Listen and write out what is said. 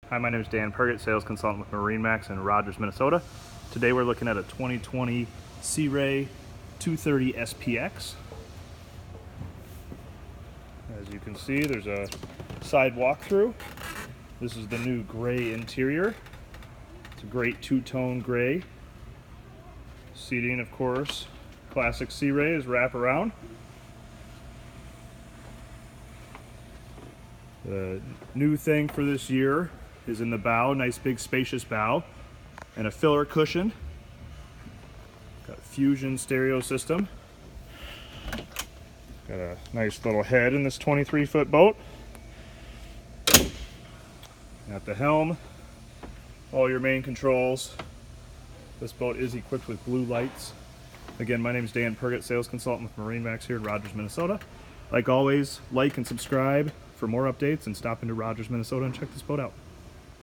Hi, my name is Dan Pergett, sales consultant with MarineMax in Rogers, Minnesota. Today we're looking at a 2020 Sea Ray 230 SPX. As you can see, there's a side walkthrough. This is the new gray interior. It's a great two-tone gray. Seating, of course, classic Sea Ray is wraparound. The new thing for this year is in the bow, nice big spacious bow, and a filler cushion. Got a fusion stereo system. Got a nice little head in this 23-foot boat. Got the helm, all your main controls. This boat is equipped with blue lights. Again, my name is Dan Pergett, sales consultant with MarineMax here in Rogers, Minnesota. Like always, like and subscribe for more updates, and stop into Rogers, Minnesota and check this boat out.